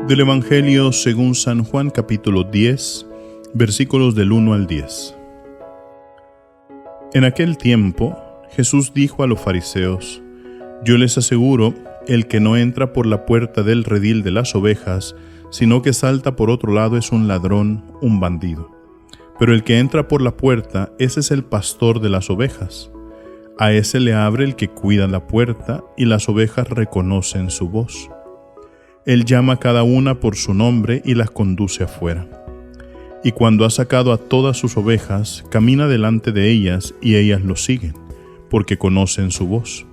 Del Evangelio según San Juan, capítulo 10, versículos del 1 al 10. En aquel tiempo, Jesús dijo a los fariseos: Yo les aseguro, el que no entra por la puerta del redil de las ovejas, sino que salta por otro lado, es un ladrón, un bandido. Pero el que entra por la puerta, ese es el pastor de las ovejas. A ese le abre el que cuida la puerta, y las ovejas reconocen su voz. Él llama a cada una por su nombre y las conduce afuera. Y cuando ha sacado a todas sus ovejas, camina delante de ellas y ellas lo siguen, porque conocen su voz.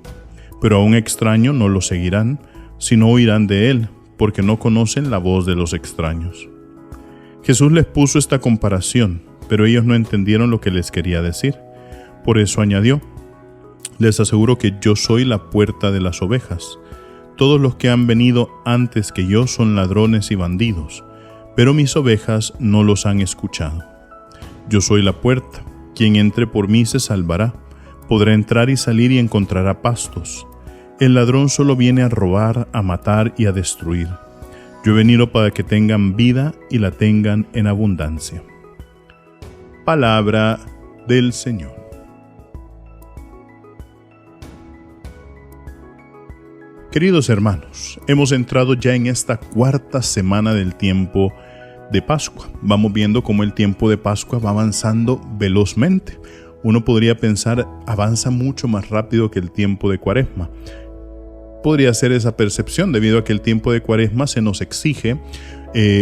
Pero a un extraño no lo seguirán, sino oirán de él, porque no conocen la voz de los extraños. Jesús les puso esta comparación, pero ellos no entendieron lo que les quería decir. Por eso añadió: Les aseguro que yo soy la puerta de las ovejas. Todos los que han venido antes que yo son ladrones y bandidos, pero mis ovejas no los han escuchado. Yo soy la puerta, quien entre por mí se salvará, podrá entrar y salir y encontrará pastos. El ladrón solo viene a robar, a matar y a destruir. Yo he venido para que tengan vida y la tengan en abundancia. Palabra del Señor. Queridos hermanos, hemos entrado ya en esta cuarta semana del tiempo de Pascua. Vamos viendo cómo el tiempo de Pascua va avanzando velozmente. Uno podría pensar, avanza mucho más rápido que el tiempo de Cuaresma. Podría ser esa percepción debido a que el tiempo de Cuaresma se nos exige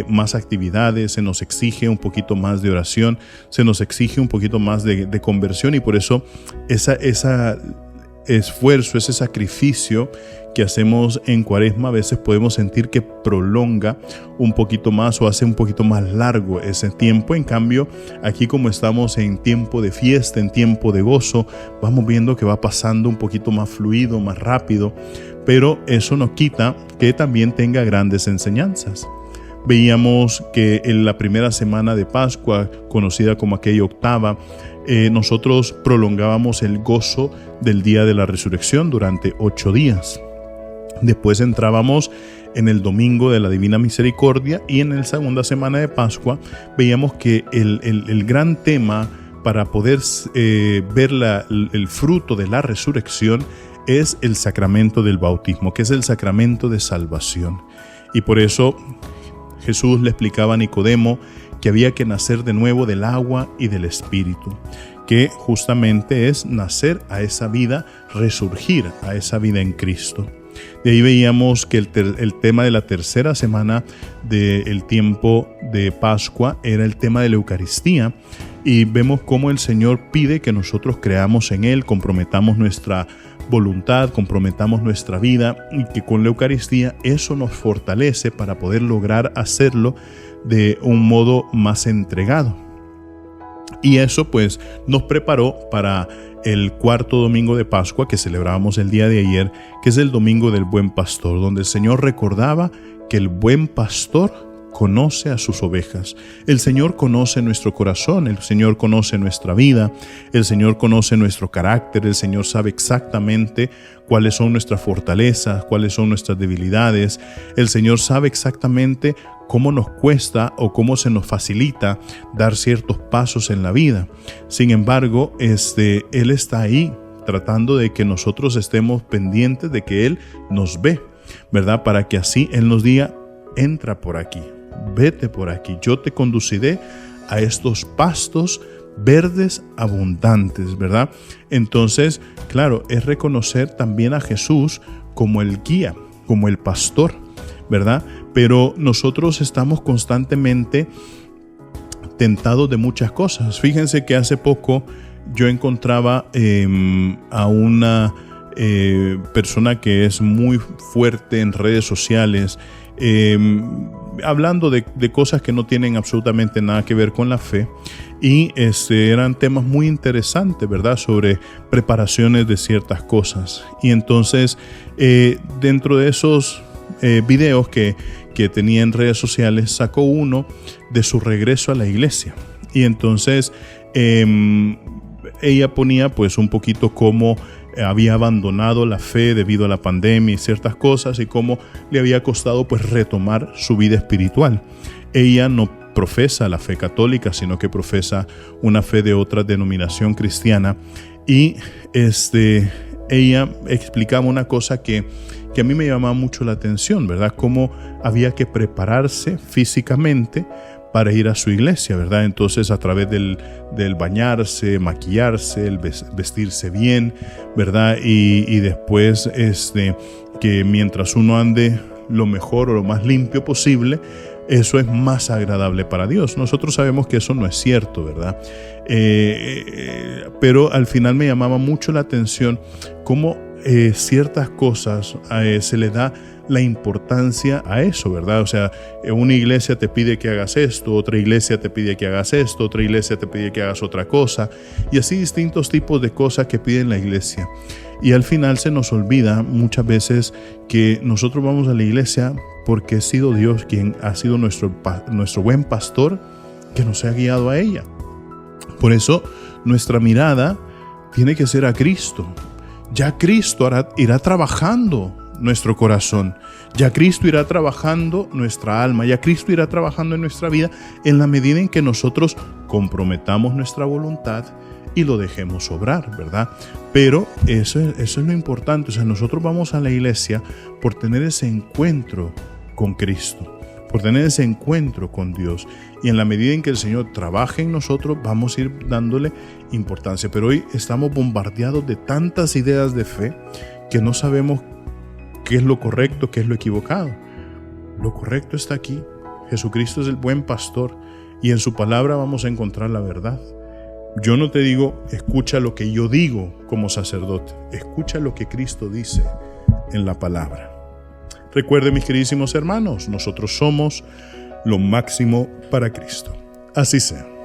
más actividades, se nos exige un poquito más de oración, se nos exige un poquito más de conversión, y por eso ese esfuerzo, ese sacrificio que hacemos en Cuaresma a veces podemos sentir que prolonga un poquito más o hace un poquito más largo ese tiempo. En cambio, aquí, como estamos en tiempo de fiesta, en tiempo de gozo, vamos viendo que va pasando un poquito más fluido, más rápido, pero eso no quita que también tenga grandes enseñanzas. Veíamos que en la primera semana de Pascua, conocida como aquella octava, nosotros prolongábamos el gozo del día de la resurrección durante 8 días. Después entrábamos en el domingo de la Divina Misericordia, y en la segunda semana de Pascua veíamos que el gran tema para poder ver el fruto de la resurrección es el sacramento del bautismo, que es el sacramento de salvación. Y por eso Jesús le explicaba a Nicodemo que había que nacer de nuevo del agua y del Espíritu, que justamente es nacer a esa vida, resurgir a esa vida en Cristo. De ahí veíamos que el tema de la tercera semana del tiempo de Pascua era el tema de la Eucaristía, y vemos cómo el Señor pide que nosotros creamos en Él, comprometamos nuestra voluntad, comprometamos nuestra vida, y que con la Eucaristía eso nos fortalece para poder lograr hacerlo de un modo más entregado. Y eso pues nos preparó para el cuarto domingo de Pascua que celebrábamos el día de ayer, que es el domingo del Buen Pastor, donde el Señor recordaba que el buen pastor conoce a sus ovejas. El Señor conoce nuestro corazón, el Señor conoce nuestra vida, el Señor conoce nuestro carácter, el Señor sabe exactamente cuáles son nuestras fortalezas, cuáles son nuestras debilidades. El Señor sabe exactamente cómo nos cuesta o cómo se nos facilita dar ciertos pasos en la vida. Sin embargo, Él está ahí tratando de que nosotros estemos pendientes de que Él nos ve, ¿verdad? Para que así Él nos diga: entra por aquí, vete por aquí, yo te conduciré a estos pastos verdes abundantes, ¿verdad? Entonces, claro, es reconocer también a Jesús como el guía, como el pastor, ¿verdad? Pero nosotros estamos constantemente tentados de muchas cosas. Fíjense que hace poco yo encontraba a una persona que es muy fuerte en redes sociales, hablando de cosas que no tienen absolutamente nada que ver con la fe, y eran temas muy interesantes, ¿verdad?, sobre preparaciones de ciertas cosas. Y entonces dentro de esos videos que tenía en redes sociales, sacó uno de su regreso a la iglesia, y entonces ella ponía pues un poquito cómo había abandonado la fe debido a la pandemia y ciertas cosas, y cómo le había costado pues retomar su vida espiritual. Ella no profesa la fe católica, sino que profesa una fe de otra denominación cristiana, y ella explicaba una cosa que a mí me llamaba mucho la atención, ¿verdad? Cómo había que prepararse físicamente para ir a su iglesia, ¿verdad? Entonces, a través del bañarse, maquillarse, el vestirse bien, ¿verdad? Y después, que mientras uno ande lo mejor o lo más limpio posible, eso es más agradable para Dios. Nosotros sabemos que eso no es cierto, ¿verdad? Pero al final me llamaba mucho la atención cómo ciertas cosas se le da la importancia a eso, ¿verdad? O sea, una iglesia te pide que hagas esto, otra iglesia te pide que hagas esto, otra iglesia te pide que hagas otra cosa, y así distintos tipos de cosas que piden la iglesia. Y al final se nos olvida muchas veces que nosotros vamos a la iglesia porque ha sido Dios quien ha sido nuestro buen pastor, que nos ha guiado a ella. Por eso nuestra mirada tiene que ser a Cristo. Ya Cristo irá trabajando nuestro corazón, ya Cristo irá trabajando nuestra alma, ya Cristo irá trabajando en nuestra vida en la medida en que nosotros comprometamos nuestra voluntad y lo dejemos obrar, ¿verdad? Pero eso es lo importante. O sea, nosotros vamos a la iglesia por tener ese encuentro con Cristo, por tener ese encuentro con Dios, y en la medida en que el Señor trabaje en nosotros, vamos a ir dándole importancia. Pero hoy estamos bombardeados de tantas ideas de fe que no sabemos qué es lo correcto, qué es lo equivocado. Lo correcto está aquí. Jesucristo es el buen pastor, y en su palabra vamos a encontrar la verdad. Yo no te digo, escucha lo que yo digo como sacerdote, escucha lo que Cristo dice en la palabra. Recuerden, mis queridísimos hermanos, nosotros somos lo máximo para Cristo. Así sea.